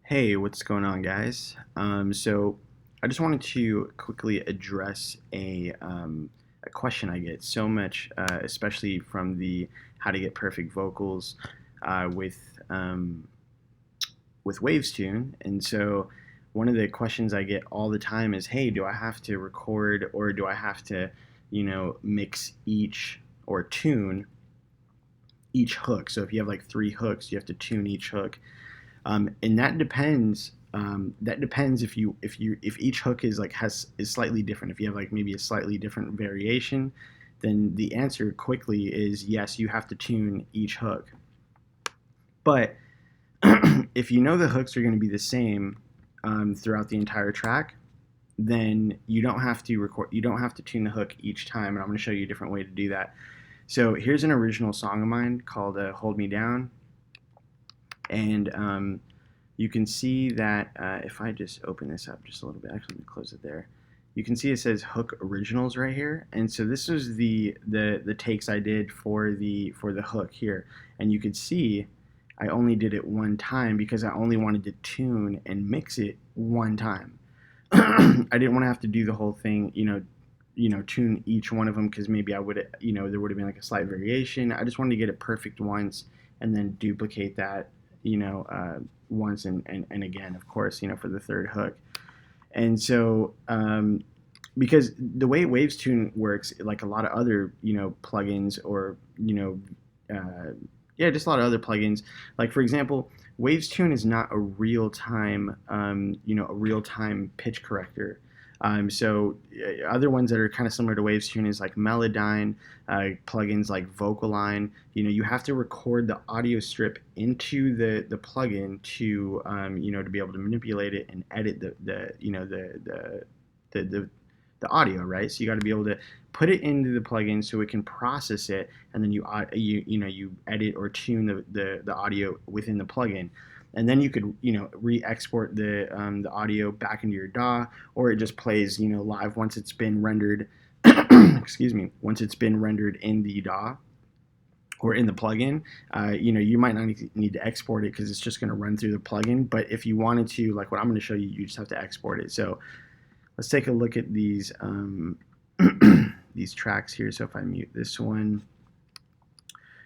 Hey, what's going on, guys? So I just wanted to quickly address a question I get so much, especially from the how to get perfect vocals uh, with um, with WavesTune. And so one of the questions I get all the time is, hey, do I have to record or do I have to, mix each or tune each hook? So if you have like three hooks, you have to tune each hook. And that depends. That depends if each hook is slightly different. If you have like maybe a slightly different variation, then the answer quickly is yes. You have to tune each hook. But if you know the hooks are going to be the same throughout the entire track, then you don't have to record. You don't have to tune the hook each time. And I'm going to show you a different way to do that. So here's an original song of mine called "Hold Me Down," and you can see that if I just open this up just a little bit, actually let me close it there. You can see it says Hook Originals right here, and so this is the takes I did for the hook here, and you could see I only did it one time because I only wanted to tune and mix it one time. I didn't want to have to do the whole thing, tune each one of them because maybe I would, there would have been like a slight variation. I just wanted to get it perfect once and then duplicate that, once and again, of course, for the third hook. And so, because the way WavesTune works, like a lot of other, plugins or, just a lot of other plugins. Like for example, WavesTune is not a real-time, a real-time pitch corrector. Other ones that are kind of similar to WavesTune is like Melodyne, plugins like Vocaline. You have to record the audio strip into the plugin to to be able to manipulate it and edit the audio, right? So you got to be able to put it into the plugin so it can process it, and then you edit or tune the audio within the plugin. And then you could re-export the audio back into your DAW, or it just plays live once it's been rendered. Excuse me, once it's been rendered in the DAW or in the plugin. You might not need to export it because it's just going to run through the plugin. But if you wanted to, like what I'm going to show you, you just have to export it. So let's take a look at these these tracks here. So if I mute this one,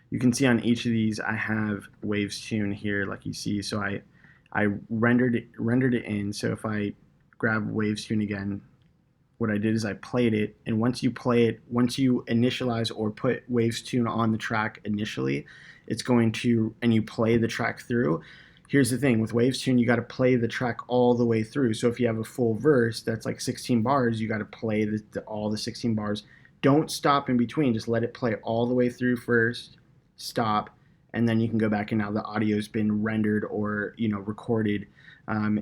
you can see on each of these I have WavesTune here, like you see. So I rendered it in. So if I grab WavesTune again, what I did is I played it, and once you initialize or put WavesTune on the track initially, it's going to, and you play the track through. Here's the thing with WavesTune, you got to play the track all the way through. So if you have a full verse that's like 16 bars, you got to play all the 16 bars. Don't stop in between. Just let it play all the way through first. Stop, and then you can go back, and now the audio's been rendered or recorded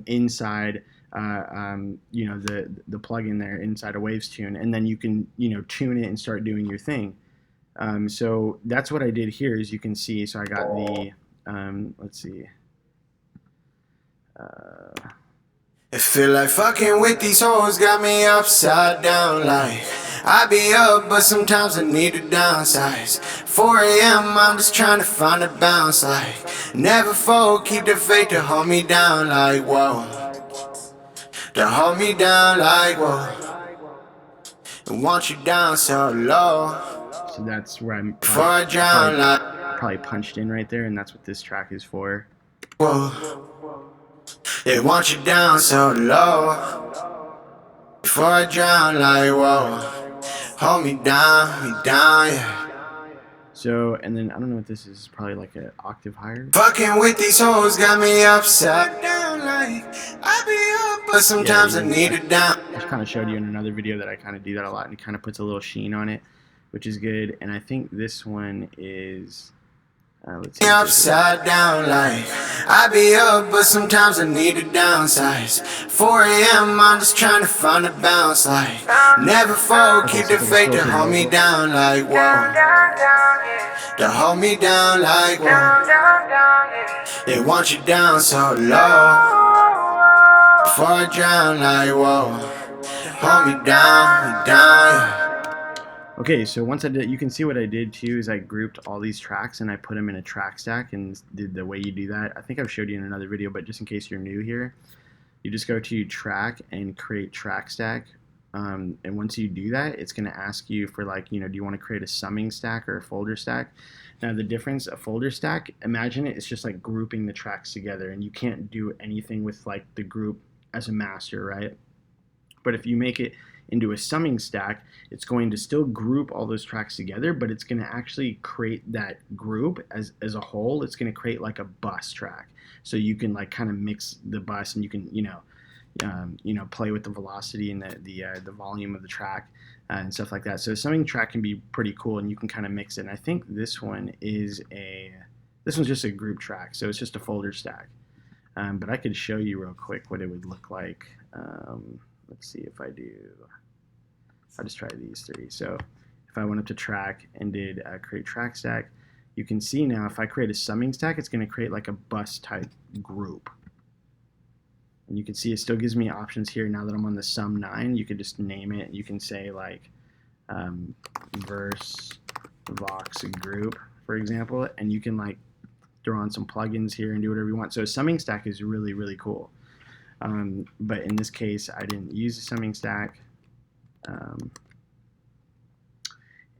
inside the plugin there inside of WavesTune, and then you can tune it and start doing your thing. So that's what I did here, as you can see. So I got the let's see. It feel like fucking with these hoes got me upside down. Like I be up, but sometimes I need to downsize. 4 a.m. I'm just trying to find a bounce. Like never fold, keep the faith to hold me down. Like whoa, to hold me down. Like whoa, and want you down so low. So that's where I'm before I drown. Probably punched in right there, and that's what this track is for. Whoa. They want you down so low. Before I drown, like whoa, hold me down, yeah. So, and then I don't know what this is, probably like an octave higher. Fucking with these hoes got me upside down, like I be up, but sometimes I need it down. I just kind of showed you in another video that I kind of do that a lot, and it kind of puts a little sheen on it, which is good. And I think this one is. Let's see. Upside down, like I be up, but sometimes I need to downsize. 4 a.m. I'm just trying to find a bounce, like never fold, keep the faith to hold me down, like whoa, to hold me down, like whoa. They want you down so low. Before I drown, like whoa, hold me down, yeah. Okay, so once I did, you can see what I did too is I grouped all these tracks and I put them in a track stack and did the way you do that. I think I've showed you in another video, but just in case you're new here, you just go to track and create track stack. And once you do that, it's going to ask you for like, do you want to create a summing stack or a folder stack? Now the difference, a folder stack, imagine it's just like grouping the tracks together and you can't do anything with like the group as a master, right? But if you make it into a summing stack, it's going to still group all those tracks together, but it's going to actually create that group as a whole. It's going to create like a bus track. So you can like kind of mix the bus and you can, play with the velocity and the volume of the track and stuff like that. So a summing track can be pretty cool and you can kind of mix it. And I think this one is this one's just a group track. So it's just a folder stack. But I could show you real quick what it would look like. Let's see if I do. I'll just try these three. So if I went up to track and did create track stack, you can see now if I create a summing stack, it's going to create like a bus type group. And you can see it still gives me options here now that I'm on the sum 9. You could just name it. You can say like verse vox group, for example, and you can like throw on some plugins here and do whatever you want. So a summing stack is really, really cool. But in this case, I didn't use a summing stack.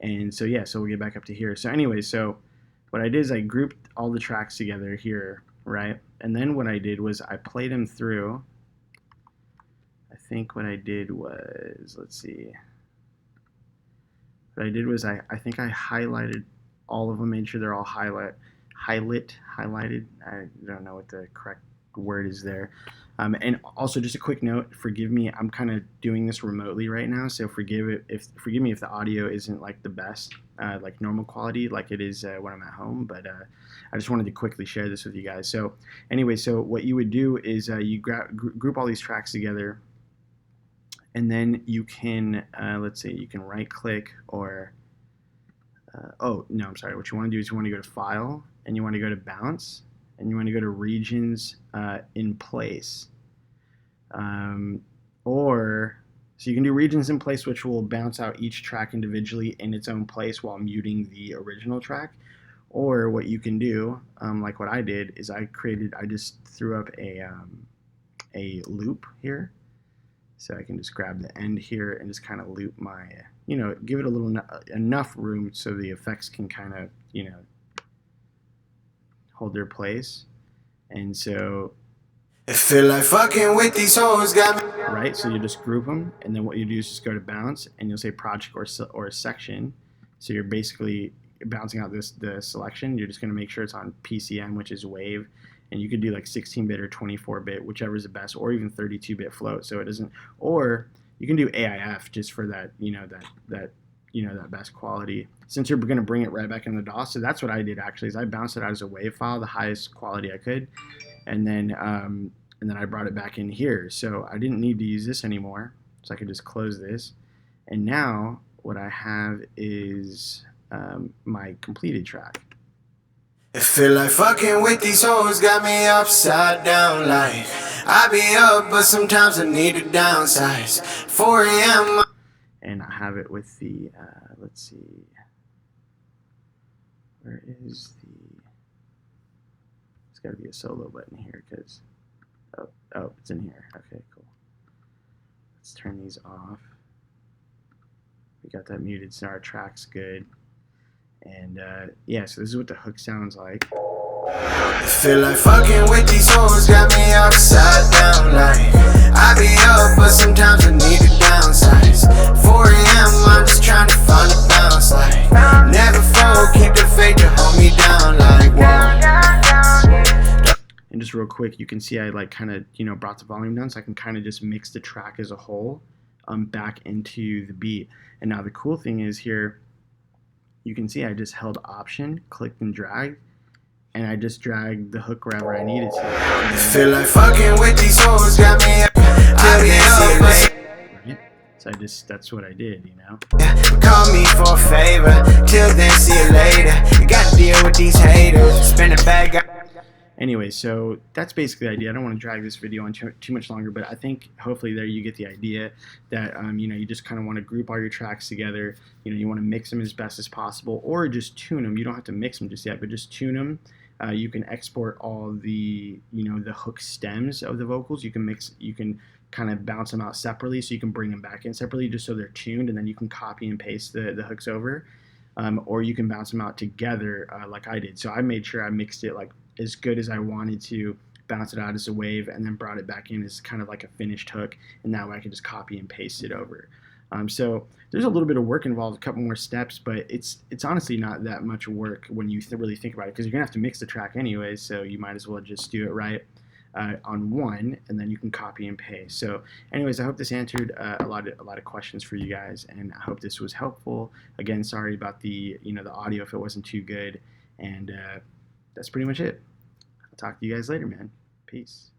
And so yeah, so we'll get back up to here. So anyway, so what I did is I grouped all the tracks together here, right? And then what I did was I played them through. I think what I did was, let's see. What I did was I think I highlighted all of them, made sure they're all highlighted. I don't know what the correct word is there. And also just a quick note, forgive me, I'm kind of doing this remotely right now, so forgive me if the audio isn't like the best, like normal quality like it is when I'm at home, but I just wanted to quickly share this with you guys. So anyway, so what you would do is you group all these tracks together, and then you can, let's say you can right click or, oh no, I'm sorry, what you want to do is you want to go to File, and you want to go to Bounce, and you want to go to Regions in Place. So you can do Regions in Place, which will bounce out each track individually in its own place while muting the original track. Or what you can do, like what I did, is I just threw up a loop here. So I can just grab the end here and just kind of loop my, give it a little enough room so the effects can kind of, hold their place. And so I feel like fucking with these hoes got me. Right, so you just group them, and then what you do is just go to bounce, and you'll say project or section. So you're basically bouncing out the selection. You're just going to make sure it's on PCM, which is wave, and you could do like 16-bit or 24-bit, whichever is the best, or even 32-bit float. So it doesn't, or you can do AIF just for that, that best quality. Since you're going to bring it right back in the DAW, so that's what I did actually. Is I bounced it out as a WAV file, the highest quality I could, and then I brought it back in here. So I didn't need to use this anymore, so I could just close this. And now what I have is my completed track. I feel like fucking with these hoes got me upside down. Like I be up, but sometimes I need to downsize. 4 a.m. And I have it with the, let's see, where is the, there's got to be a solo button here because, oh, it's in here. Okay, cool. Let's turn these off. We got that muted, so our track's good. And yeah, so this is what the hook sounds like. I feel like fucking with these hoes got me upside down. Like I be up, but sometimes I need to downsize. 4 a.m. I'm just trying to find a bounce. Like never fall, keep the faith to hold me down. Like whoa. And just real quick, you can see I like kind of brought the volume down, so I can kind of just mix the track as a whole back into the beat. And now the cool thing is here, you can see I just held Option, clicked and dragged, and I just dragged the hook wherever I needed to. I feel like fucking with these hoes got me up. Right? So that's what I did, Yeah, call me for a favor. Till then, see you later. You gotta deal with these haters. Spin it back. Anyway, so that's basically the idea. I don't want to drag this video on too much longer, but I think hopefully there you get the idea that you just kind of want to group all your tracks together. You want to mix them as best as possible, or just tune them. You don't have to mix them just yet, but just tune them. You can export all the the hook stems of the vocals. You can kind of bounce them out separately, so you can bring them back in separately, just so they're tuned, and then you can copy and paste the hooks over. Or you can bounce them out together like I did. So I made sure I mixed it like as good as I wanted to, bounce it out as a wave, and then brought it back in as kind of like a finished hook, and that way I can just copy and paste it over. So there's a little bit of work involved, a couple more steps, but it's honestly not that much work when you really think about it, because you're gonna have to mix the track anyways, so you might as well just do it right on one, and then you can copy and paste. So, anyways, I hope this answered a lot of questions for you guys, and I hope this was helpful. Again, sorry about the the audio if it wasn't too good, and that's pretty much it. I'll talk to you guys later, man. Peace.